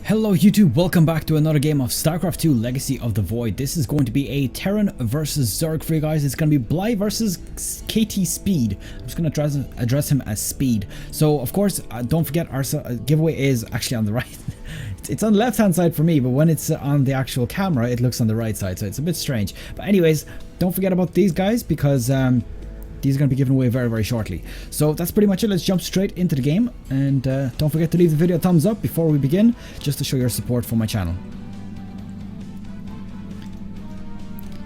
Hello YouTube, welcome back to another game of Starcraft 2 Legacy of the Void. This is going to be a Terran versus Zerg for you guys. It's going to be Bly versus KTSpeeD. I'm just going to address him as Speed. So of course, don't forget our giveaway is actually on the right. It's on the left hand side for me, but when it's on the actual camera, it looks on the right side. So it's a bit strange. But anyways, don't forget about these guys because these are going to be given away very, very shortly. So that's pretty much it. Let's jump straight into the game. And don't forget to leave the video a thumbs up before we begin, just to show your support for my channel.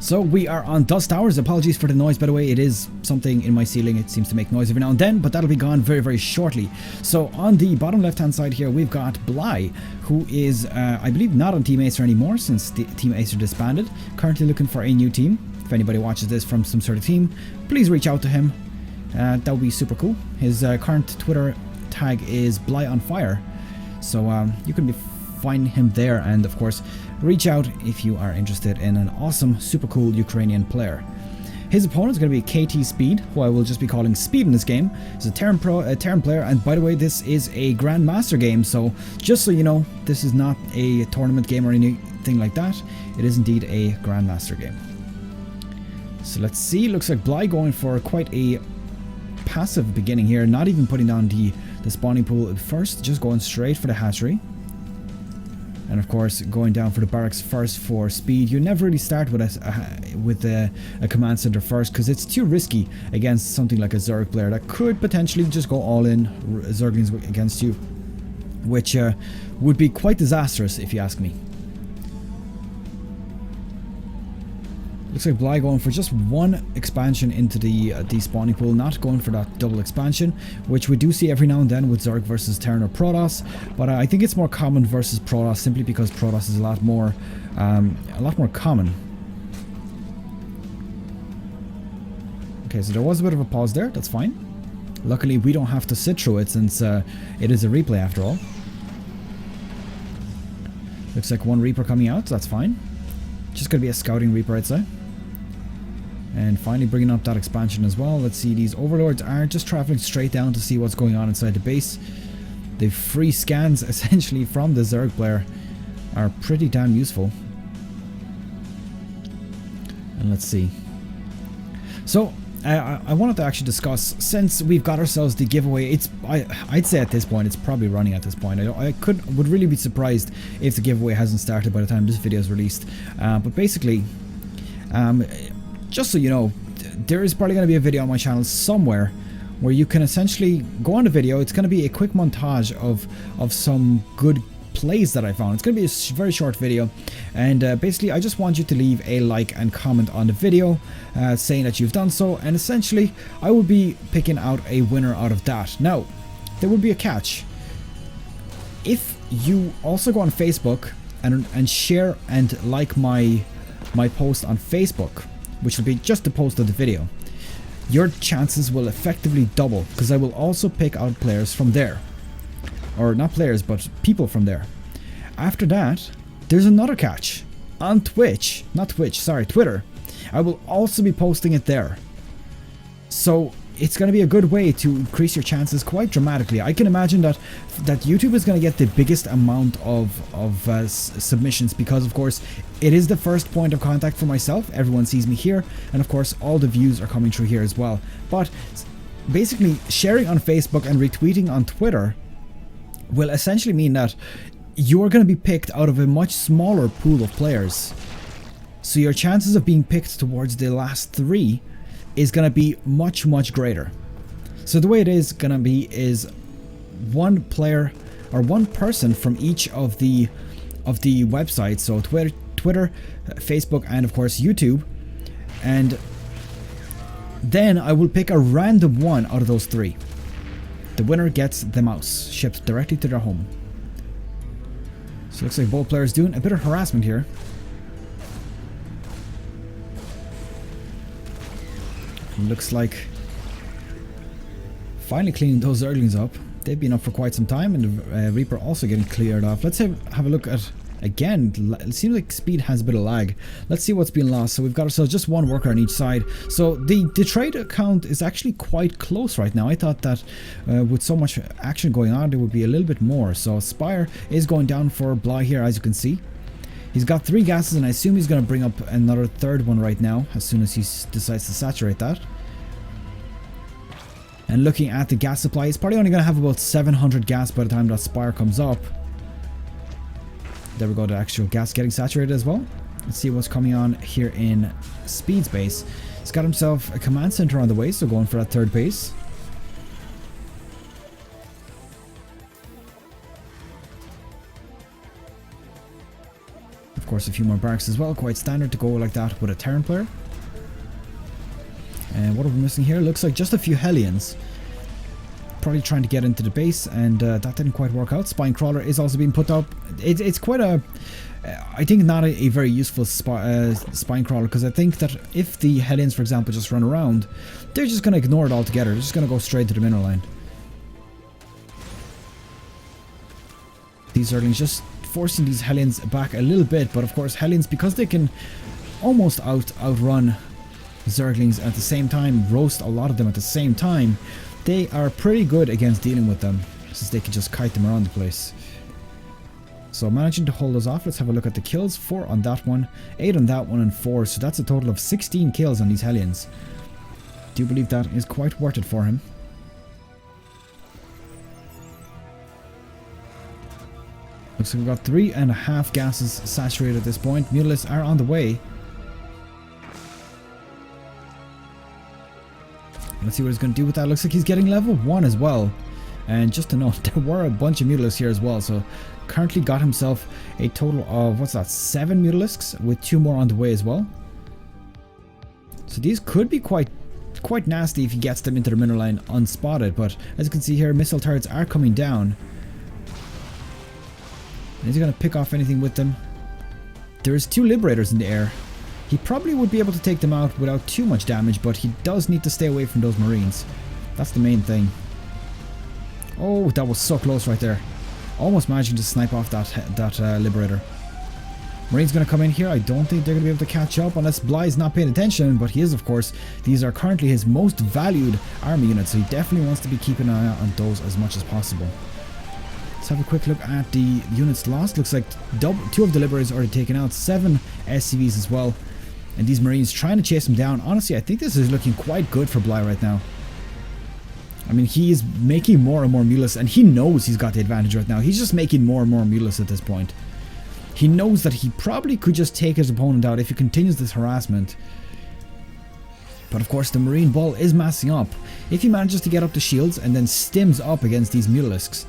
So we are on Dusk Towers. Apologies for the noise, by the way. It is something in my ceiling. It seems to make noise every now and then, but that'll be gone very, very shortly. So on the bottom left-hand side here, we've got Bly, who is, I believe, not on Team Acer anymore since the Team Acer disbanded. Currently looking for a new team. If anybody watches this from some sort of team, please reach out to him. That would be super cool. His current Twitter tag is Bly on Fire. So you can find him there, and of course reach out if you are interested in an awesome, super cool Ukrainian player. His opponent is going to be KTSpeeD, who I will just be calling Speed in this game. He's a Terran player, and by the way, this is a Grandmaster game, so just so you know, this is not a tournament game or anything like that. It is indeed a Grandmaster game. So let's see, looks like Bly going for quite a passive beginning here, not even putting down the spawning pool first, just going straight for the hatchery. And of course going down for the barracks first for Speed. You never really start with a command center first because it's too risky against something like a Zerg player that could potentially just go all in Zerglings against you, which would be quite disastrous if you ask me. Looks like Bly going for just one expansion into the spawning pool, not going for that double expansion, which we do see every now and then with Zerg versus Terran or Protoss. But I think it's more common versus Protoss simply because Protoss is a lot more common. Okay, so there was a bit of a pause there. That's fine. Luckily, we don't have to sit through it since it is a replay after all. Looks like one Reaper coming out. So that's fine. Just gonna be a scouting Reaper, I'd say. And finally bringing up that expansion as well. Let's see, these overlords are just traveling straight down to see what's going on inside the base. The free scans essentially from the Zerg player are pretty damn useful. And let's see. So I wanted to actually discuss, since we've got ourselves the giveaway, I'd say at this point it's probably running at this point. I would really be surprised if the giveaway hasn't started by the time this video is released. But basically, just so you know, there is probably going to be a video on my channel somewhere where you can essentially go on the video. It's going to be a quick montage of some good plays that I found. It's going to be a very short video, and basically I just want you to leave a like and comment on the video saying that you've done so, and essentially I will be picking out a winner out of that. Now, there will be a catch. If you also go on Facebook and share and like my post on Facebook, which will be just the post of the video, your chances will effectively double, because I will also pick out players from there. Or not players, but people from there. After that, there's another catch. On Twitter. I will also be posting it there. So it's going to be a good way to increase your chances quite dramatically. I can imagine that YouTube is going to get the biggest amount of submissions because, of course, it is the first point of contact for myself. Everyone sees me here, and of course all the views are coming through here as well. But basically, sharing on Facebook and retweeting on Twitter will essentially mean that you're going to be picked out of a much smaller pool of players. So your chances of being picked towards the last three is going to be much, much greater. So the way it is going to be is one player or one person from each of the websites, so Twitter, Facebook, and of course YouTube, and then I will pick a random one out of those three. The winner gets the mouse shipped directly to their home. So it looks like both players doing a bit of harassment here. Looks like finally cleaning those Zerglings up. They've been up for quite some time, and the Reaper also getting cleared off. Let's have a look at Again, it seems like speed has a bit of lag. Let's see what's been lost. So we've got ourselves just one worker on each side. So the trade account is actually quite close right now. I thought that with so much action going on, there would be a little bit more. So Spire is going down for Bly here, as you can see. He's got 3 gases, and I assume he's going to bring up another third one right now, as soon as he decides to saturate that. And looking at the gas supply, he's probably only going to have about 700 gas by the time that Spire comes up. There we go, the actual gas getting saturated as well. Let's see what's coming on here in Speed's base. He's got himself a command center on the way, so going for that 3rd base. Of course, a few more barracks as well, quite standard to go like that with a Terran player. And what are we missing here? Looks like just a few Hellions. Probably trying to get into the base, and that didn't quite work out. Spine Crawler is also being put up. It's quite a, I think not a very useful Spine Crawler, because I think that if the Hellions, for example, just run around, they're just going to ignore it altogether. They're just going to go straight to the mineral line. These Zerglings just forcing these Hellions back a little bit, but of course Hellions, because they can almost outrun Zerglings at the same time, roast a lot of them at the same time, they are pretty good against dealing with them, since they can just kite them around the place. So managing to hold those off. Let's have a look at the kills. 4 on that one, 8 on that one, and 4. So that's a total of 16 kills on these Hellions. Do you believe that is quite worth it for him? Looks like we've got 3.5 gases saturated at this point. Mutalisks are on the way. Let's see what he's going to do with that. Looks like he's getting level 1 as well. And just to note, there were a bunch of Mutalisks here as well. So currently got himself a total of, what's that, 7 Mutalisks, with 2 more on the way as well. So these could be quite nasty if he gets them into the mineral line unspotted. But as you can see here, missile turrets are coming down. And is he going to pick off anything with them? There's 2 Liberators in the air. He probably would be able to take them out without too much damage, but he does need to stay away from those Marines. That's the main thing. Oh, that was so close right there. Almost managing to snipe off that Liberator. Marine's going to come in here. I don't think they're going to be able to catch up unless Bly's not paying attention, but he is, of course. These are currently his most valued army units, so he definitely wants to be keeping an eye out on those as much as possible. Let's have a quick look at the units lost. Looks like 2 of the Liberators already taken out, 7 SCVs as well. And these Marines trying to chase him down. Honestly, I think this is looking quite good for Bly right now. I mean, he is making more and more Mutalisks, and he knows he's got the advantage right now. He's just making more and more Mutalisks at this point. He knows that he probably could just take his opponent out if he continues this harassment. But of course, the Marine Ball is massing up. If he manages to get up the shields and then stims up against these Mutalisks,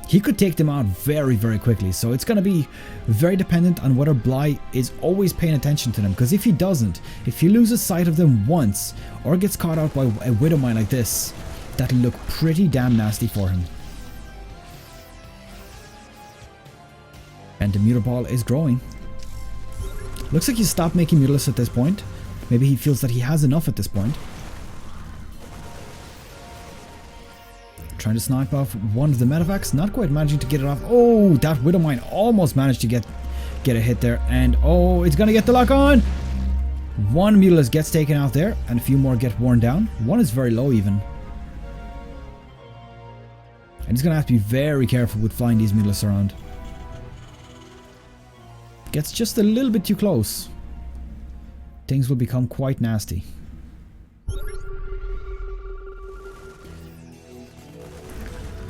he could take them out very, very quickly. So it's going to be very dependent on whether Bly is always paying attention to them. Because if he doesn't, if he loses sight of them once, or gets caught out by a Widow Mine like this, that'll look pretty damn nasty for him. And the Muta Ball is growing. Looks like he's stopped making Mutalisks at this point. Maybe he feels that he has enough at this point. Trying to snipe off one of the medevacs, not quite managing to get it off. Oh, that Widow Mine almost managed to get a hit there, and oh, it's gonna get the lock on. 1 Mutalisk gets taken out there, and a few more get worn down. 1 is very low even. And he's gonna have to be very careful with flying these Mutalisks around. Gets just a little bit too close. Things will become quite nasty.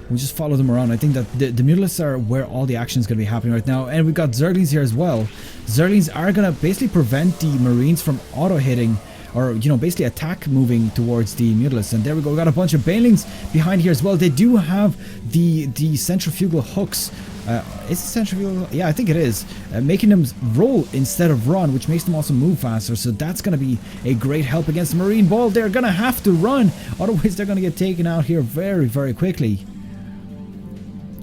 We just follow them around. I think that the Mutalisks are where all the action is going to be happening right now. And we've got Zerglings here as well. Zerglings are going to basically prevent the Marines from auto-hitting, or, you know, basically attack moving towards the Mutalisks. And there we go. We got a bunch of Banelings behind here as well. They do have the centrifugal hooks. Is it centrifugal? Yeah, I think it is. Making them roll instead of run, which makes them also move faster. So that's going to be a great help against the Marine Ball. They're going to have to run. Otherwise, they're going to get taken out here very, very quickly.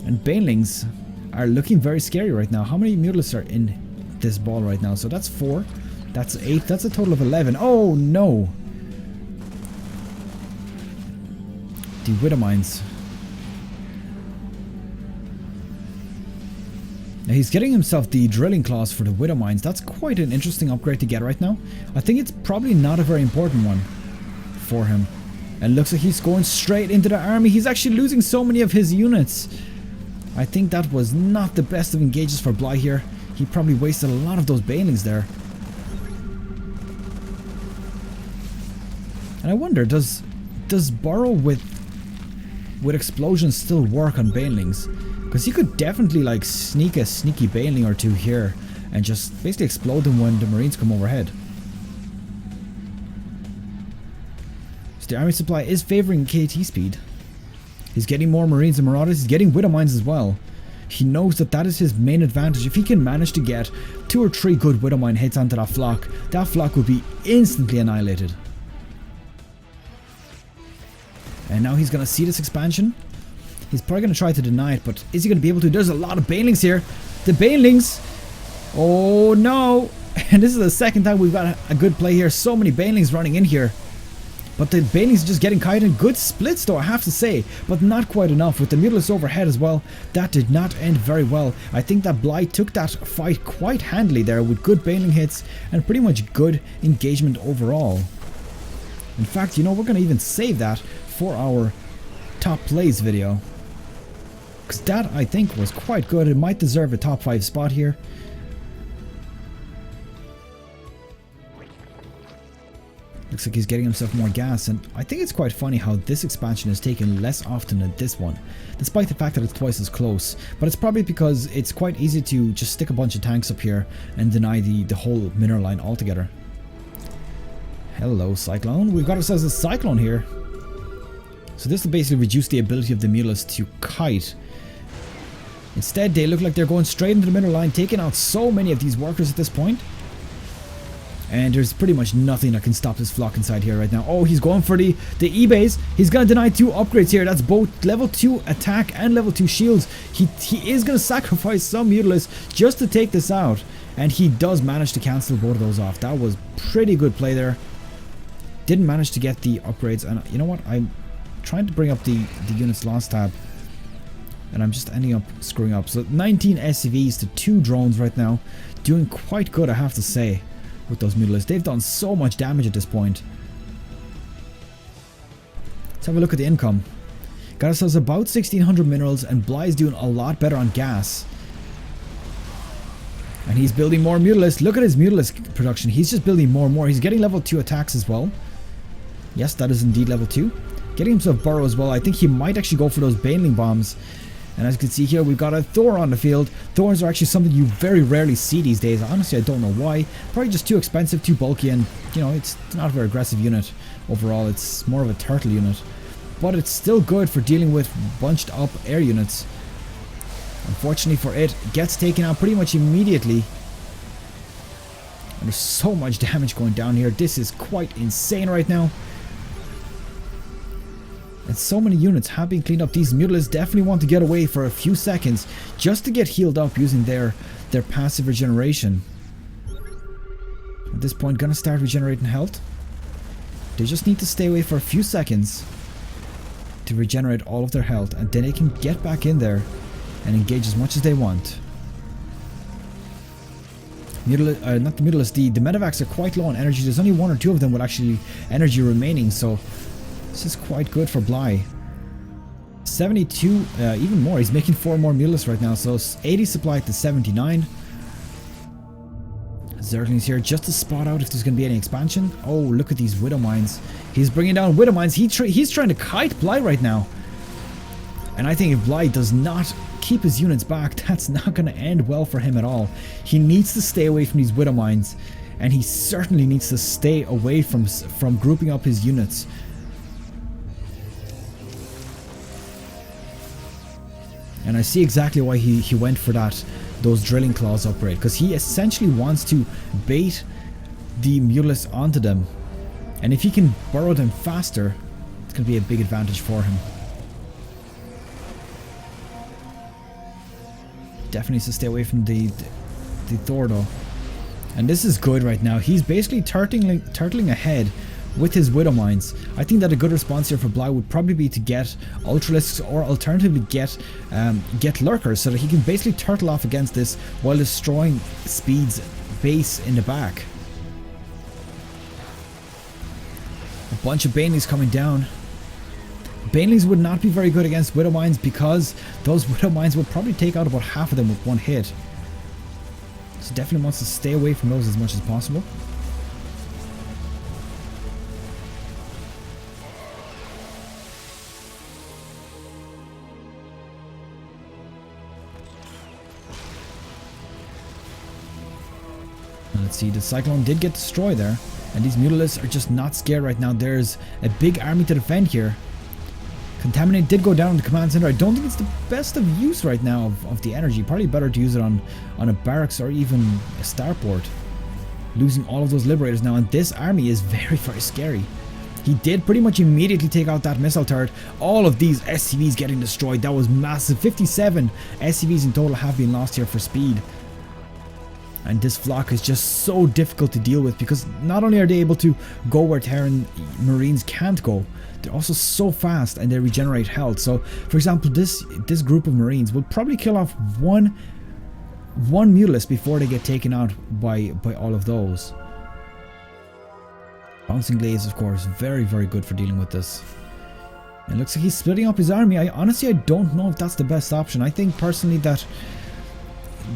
And Banelings are looking very scary right now. How many Mutalisks are in this ball right now? So that's 4. That's 8. That's a total of 11. Oh no! The Widow Mines. Now he's getting himself the drilling claws for the widow mines. That's quite an interesting upgrade to get right now. I think it's probably not a very important one for him. And looks like he's going straight into the army. He's actually losing so many of his units. I think that was not the best of engages for Bly here. He probably wasted a lot of those banelings there. And I wonder, does burrow with explosions still work on banelings? Because he could definitely like sneak a sneaky baneling or two here and just basically explode them when the Marines come overhead. So the army supply is favoring KTSpeeD. He's getting more Marines and Marauders. He's getting Widow Mines as well. He knows that that is his main advantage. If he can manage to get 2 or 3 good Widow Mine hits onto that flock would be instantly annihilated. And now he's going to see this expansion. He's probably going to try to deny it, but is he going to be able to? There's a lot of banelings here. The banelings. Oh no. And this is the second time we've got a good play here. So many banelings running in here. But the banelings are just getting kited in. Good splits though, I have to say. But not quite enough. With the Mutalists overhead as well, that did not end very well. I think that Bly took that fight quite handily there with good baneling hits and pretty much good engagement overall. In fact, you know, we're going to even save that for our top plays video. Because that, I think, was quite good. It might deserve a top 5 spot here. Looks like he's getting himself more gas, and I think it's quite funny how this expansion is taken less often than this one, despite the fact that it's twice as close. But it's probably because it's quite easy to just stick a bunch of tanks up here and deny the whole mineral line altogether. Hello, Cyclone. We've got ourselves a Cyclone here. So this will basically reduce the ability of the Mutalists to kite. Instead, they look like they're going straight into the middle line, taking out so many of these workers at this point. And there's pretty much nothing that can stop this flock inside here right now. Oh, he's going for the E-base. He's going to deny 2 upgrades here. That's both level 2 attack and level 2 shields. He is going to sacrifice some Mutalists just to take this out. And he does manage to cancel both of those off. That was pretty good play there. Didn't manage to get the upgrades. And you know what? I'm trying to bring up the units lost tab. And I'm just ending up screwing up. So 19 SCVs to 2 drones right now. Doing quite good, I have to say, with those Mutalists. They've done so much damage at this point. Let's have a look at the income. Got ourselves about 1600 minerals, and Bly's doing a lot better on gas. And he's building more Mutalists. Look at his Mutalist production. He's just building more and more. He's getting level 2 attacks as well. Yes, that is indeed level 2. Getting himself burrow as well. I think he might actually go for those baneling bombs. And as you can see here, we've got a Thor on the field. Thors are actually something you very rarely see these days. Honestly, I don't know why. Probably just too expensive, too bulky, and, you know, it's not a very aggressive unit overall. It's more of a turtle unit. But it's still good for dealing with bunched up air units. Unfortunately for it, gets taken out pretty much immediately. And there's so much damage going down here. This is quite insane right now. And so many units have been cleaned up. These Mutalists definitely want to get away for a few seconds just to get healed up using their passive regeneration. At this point, gonna start regenerating health. They just need to stay away for a few seconds to regenerate all of their health, and then they can get back in there and engage as much as they want. Not the Mutalists, the medevacs are quite low on energy. There's only 1 or 2 of them with actually energy remaining, so this is quite good for Bly. 72, even more. He's making 4 more Mutalists right now, so 80 supply to 79. Zerglings here just to spot out if there's going to be any expansion. Oh, look at these Widow Mines. He's bringing down Widow Mines. He's trying to kite Bly right now. And I think if Bly does not keep his units back, that's not going to end well for him at all. He needs to stay away from these Widow Mines. And he certainly needs to stay away from grouping up his units. And I see exactly why he went for those drilling claws upgrade, because he essentially wants to bait the Mutalists onto them, and if he can burrow them faster, it's going to be a big advantage for him. Definitely needs to stay away from the Thor though. And this is good right now. He's basically turtling ahead with his Widow Mines. I think that a good response here for Bly would probably be to get Ultralisks, or alternatively get Lurkers, so that he can basically turtle off against this while destroying Speed's base in the back. A bunch of Banelings coming down. Banelings would not be very good against Widow Mines because those Widow Mines would probably take out about half of them with one hit. So definitely wants to stay away from those as much as possible. Let's see, the Cyclone did get destroyed there, and these Mutalisks are just not scared right now. There's a big army to defend here. Contaminate did go down in the command center. I don't think it's the best of use right now of the energy. Probably better to use it on a barracks or even a starport. Losing all of those Liberators now, and this army is very, very scary. He did pretty much immediately take out that missile turret. All of these SCVs getting destroyed. That was massive. 57 SCVs in total have been lost here for Speed. And this flock is just so difficult to deal with because not only are they able to go where Terran Marines can't go, they're also so fast and they regenerate health. So, for example, this group of Marines will probably kill off one Mutalisk before they get taken out by all of those. Bouncing Glaives, of course, very, very good for dealing with this. It looks like he's splitting up his army. Honestly, I don't know if that's the best option. I think personally that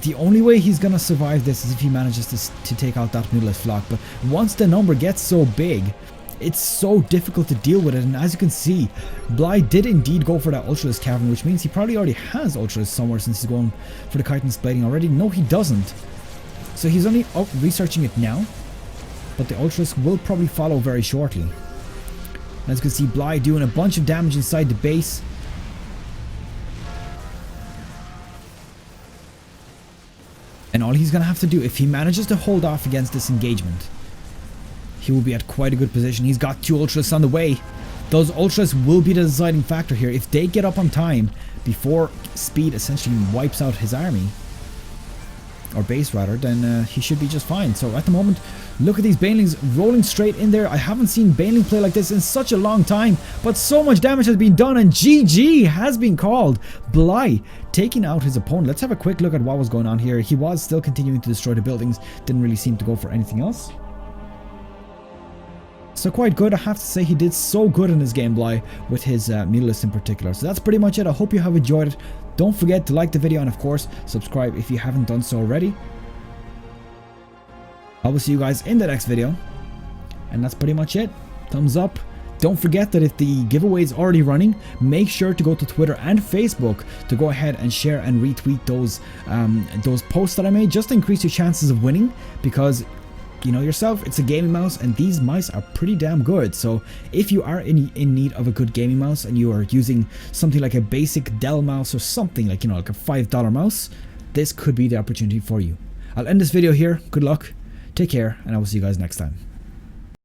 the only way he's gonna survive this is if he manages to take out that Mutalisk flock. But once the number gets so big, it's so difficult to deal with it. And as you can see, Bly did indeed go for that Ultralisk Cavern, which means he probably already has Ultralisk somewhere since he's going for the Chitinous Plating already. No, he doesn't. So he's only out researching it now, but the Ultralisk will probably follow very shortly. As you can see, Bly doing a bunch of damage inside the base. And all he's going to have to do, if he manages to hold off against this engagement, he will be at quite a good position. He's got 2 Ultralisks on the way. Those Ultralisks will be the deciding factor here. If they get up on time before Speed essentially wipes out his army, or base rather, then he should be just fine. So at the moment, look at these Banelings rolling straight in there. I haven't seen Baneling play like this in such a long time, but so much damage has been done and GG has been called. Bly taking out his opponent. Let's have a quick look at what was going on here. He was still continuing to destroy the buildings, didn't really seem to go for anything else. So quite good. I have to say he did so good in this game, Bly, with his Mutalisk in particular. So that's pretty much it. I hope you have enjoyed it. Don't forget to like the video and of course subscribe if you haven't done so already. I will see you guys in the next video. And that's pretty much it. Thumbs up. Don't forget that if the giveaway is already running, make sure to go to Twitter and Facebook to go ahead and share and retweet those posts that I made, just to increase your chances of winning, because you know yourself, it's a gaming mouse and these mice are pretty damn good. So if you are in need of a good gaming mouse and you are using something like a basic Dell mouse or something like, you know, like a $5 mouse, this could be the opportunity for you. I'll end this video here. Good luck, take care, and I will see you guys next time.